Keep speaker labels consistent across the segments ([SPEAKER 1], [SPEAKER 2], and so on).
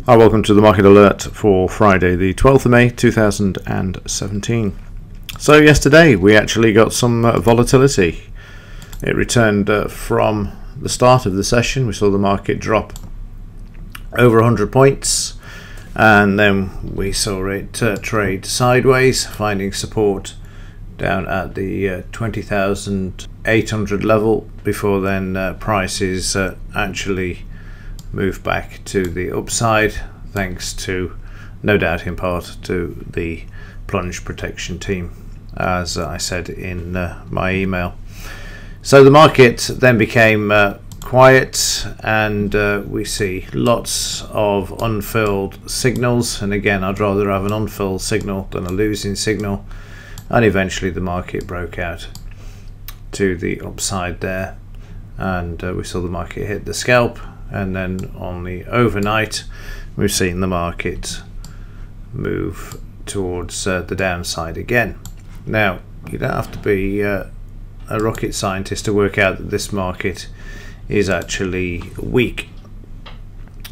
[SPEAKER 1] Hi, welcome to the market alert for Friday the 12th of May 2017. So yesterday we actually got some volatility. It returned from the start of the session. We saw the market drop over 100 points and then we saw it trade sideways, finding support down at the 20,800 level before then prices actually move back to the upside, thanks to, no doubt in part, to the plunge protection team, as I said in my email. So the market then became quiet, and we see lots of unfilled signals, and again I'd rather have an unfilled signal than a losing signal, and eventually the market broke out to the upside there, and we saw the market hit the scalp. And then on the overnight we've seen the market move towards the downside again. Now you don't have to be a rocket scientist to work out that this market is actually weak,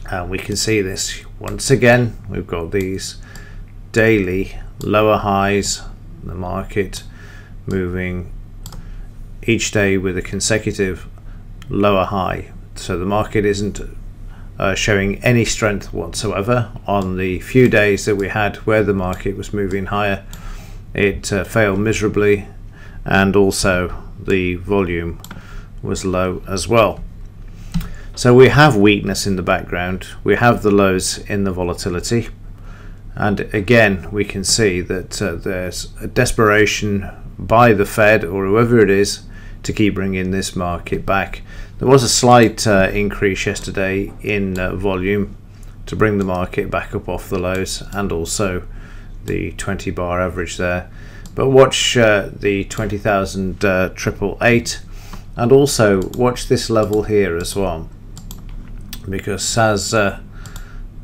[SPEAKER 1] and we can see this once again. We've got these daily lower highs, the market moving each day with a consecutive lower high. So the market isn't showing any strength whatsoever. On the few days that we had where the market was moving higher, it failed miserably, and also the volume was low as well. So we have weakness in the background, we have the lows in the volatility, and again we can see that there's a desperation by the Fed or whoever it is to keep bringing this market back. There was a slight increase yesterday in volume to bring the market back up off the lows, and also the 20 bar average there. But watch the 20,888, and also watch this level here as well, because as the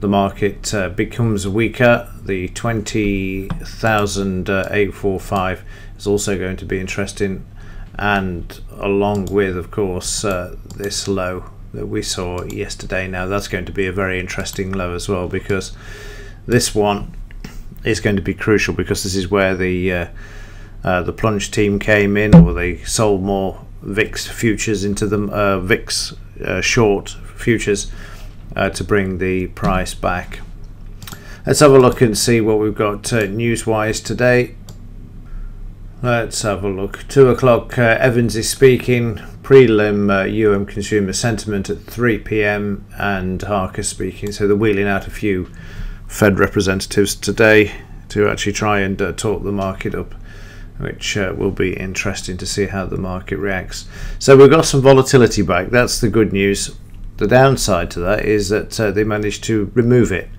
[SPEAKER 1] market becomes weaker, the 20,845 is also going to be interesting, and along with, of course, this low that we saw yesterday. Now that's going to be a very interesting low as well, because this one is going to be crucial, because this is where the plunge team came in, or they sold more VIX futures into them, VIX short futures, to bring the price back. Let's have a look and see what we've got news-wise today. Let's have a look. 2 o'clock, Evans is speaking. Prelim consumer sentiment at 3 p.m. and Harker speaking. So they're wheeling out a few Fed representatives today to actually try and talk the market up, which will be interesting to see how the market reacts. So we've got some volatility back. That's the good news. The downside to that is that they managed to remove it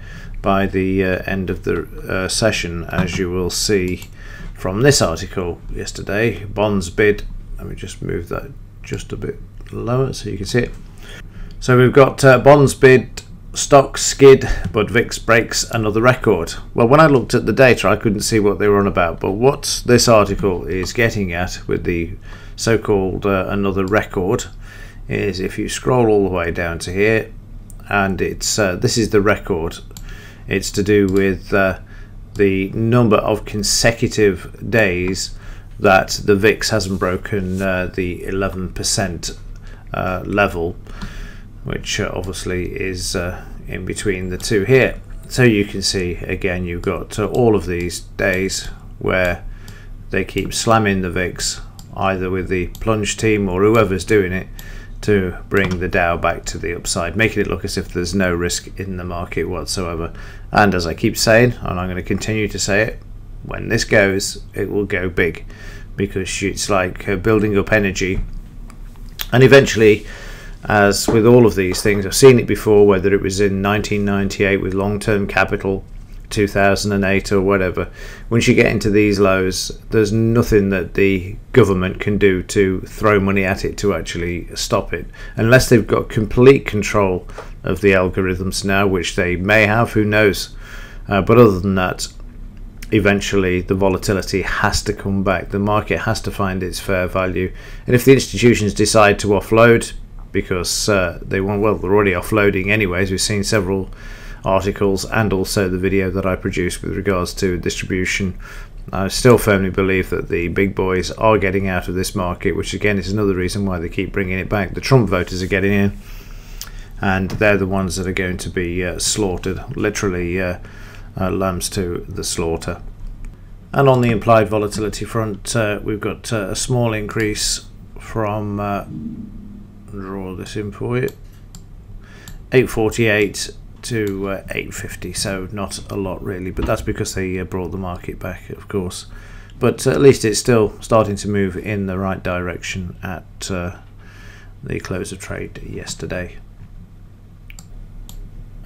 [SPEAKER 1] by the end of the session, as you will see from this article yesterday. Bonds bid, let me just move that just a bit lower so you can see it. So we've got bonds bid, stock skid, but VIX breaks another record. Well, when I looked at the data I couldn't see what they were on about, but what this article is getting at with the so-called another record is, if you scroll all the way down to here, and it's this is the record. It's to do with the number of consecutive days that the VIX hasn't broken the 11% level, which obviously is in between the two here. So you can see again you've got all of these days where they keep slamming the VIX, either with the plunge team or whoever's doing it, to bring the Dow back to the upside, making it look as if there's no risk in the market whatsoever. And as I keep saying, and I'm going to continue to say it, when this goes, it will go big, because it's like building up energy, and eventually, as with all of these things, I've seen it before, whether it was in 1998 with long-term capital, 2008 or whatever, once you get into these lows, there's nothing that the government can do to throw money at it to actually stop it, unless they've got complete control of the algorithms now, which they may have, who knows. But other than that, eventually the volatility has to come back. The market has to find its fair value, and if the institutions decide to offload, because they want, well, they're already offloading anyways. We've seen several articles and also the video that I produced with regards to distribution. I still firmly believe that the big boys are getting out of this market, which again is another reason why they keep bringing it back. The Trump voters are getting in, and they're the ones that are going to be slaughtered, literally lambs to the slaughter. And on the implied volatility front, we've got a small increase from, draw this in for you, 848 to 850, so not a lot really, but that's because they brought the market back, of course. But at least it's still starting to move in the right direction at the close of trade yesterday.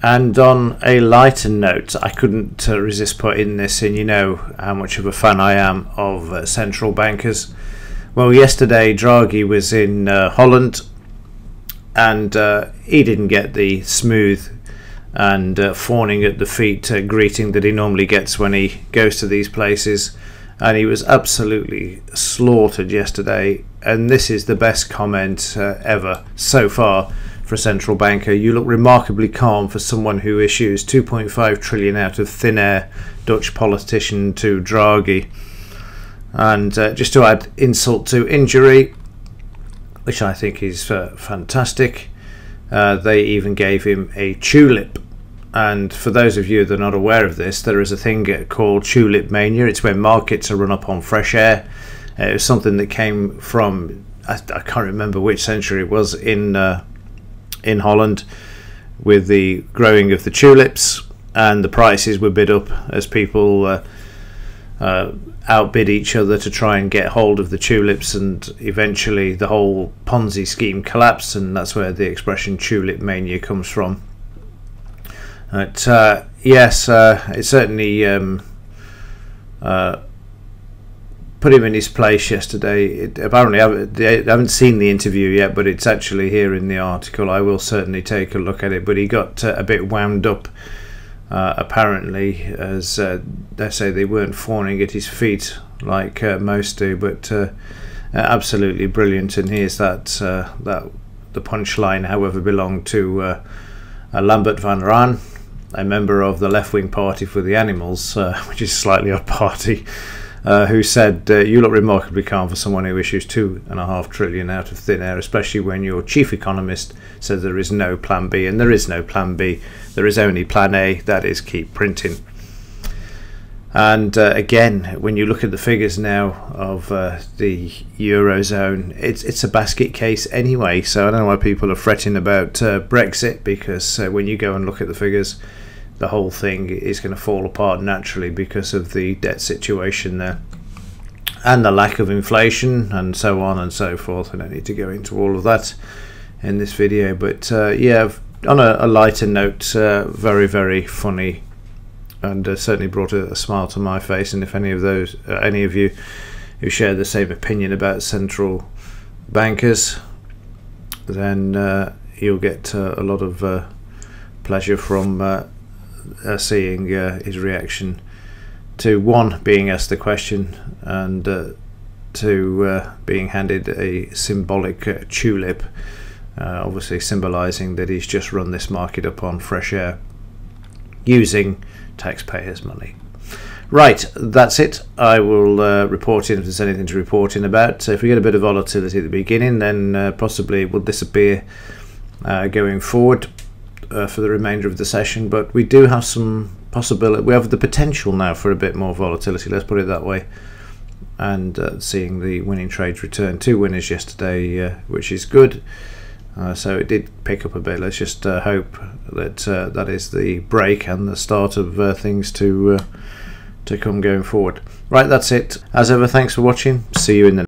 [SPEAKER 1] And on a lighter note, I couldn't resist putting this in. You know how much of a fan I am of central bankers. Well, yesterday Draghi was in Holland, and he didn't get the smooth and fawning at the feet greeting that he normally gets when he goes to these places, and he was absolutely slaughtered yesterday. And this is the best comment ever so far for a central banker. You look remarkably calm for someone who issues 2.5 trillion out of thin air, Dutch politician to Draghi. And just to add insult to injury, which I think is fantastic, they even gave him a tulip. And for those of you that are not aware of this, there is a thing called tulip mania. It's when markets are run up on fresh air. It was something that came from, I can't remember which century it was, in Holland, with the growing of the tulips, and the prices were bid up as people outbid each other to try and get hold of the tulips, and eventually the whole Ponzi scheme collapsed, and that's where the expression tulip mania comes from. But yes, it certainly put him in his place yesterday. Apparently, I haven't seen the interview yet, but it's actually here in the article. I will certainly take a look at it. But he got a bit wound up, apparently, as they say they weren't fawning at his feet like most do. But absolutely brilliant. And here's that the punchline, however, belonged to Lambert van Raan, a member of the left-wing Party for the Animals, which is a slightly odd party. Who said, you look remarkably calm for someone who issues 2.5 trillion out of thin air, especially when your chief economist says there is no plan B. And there is no plan B, there is only plan A, that is keep printing. And again, when you look at the figures now of the Eurozone, it's a basket case anyway, so I don't know why people are fretting about Brexit, because when you go and look at the figures, the whole thing is going to fall apart naturally because of the debt situation there and the lack of inflation and so on and so forth. I don't need to go into all of that in this video, but yeah, on a lighter note, very, very funny, and certainly brought a smile to my face. And if any of you who share the same opinion about central bankers, then you'll get a lot of pleasure from seeing his reaction to, one, being asked the question, and two, being handed a symbolic tulip, obviously symbolising that he's just run this market up on fresh air using taxpayers' money. Right, that's it. I will report in if there's anything to report in about. So if we get a bit of volatility at the beginning, then possibly it will disappear going forward for the remainder of the session. But we do have some possibility. We have the potential now for a bit more volatility, let's put it that way. And seeing the winning trades return, 2 winners yesterday, which is good. So it did pick up a bit. Let's just hope that that is the break and the start of things to come going forward. Right, that's it. As ever, thanks for watching. See you in the next.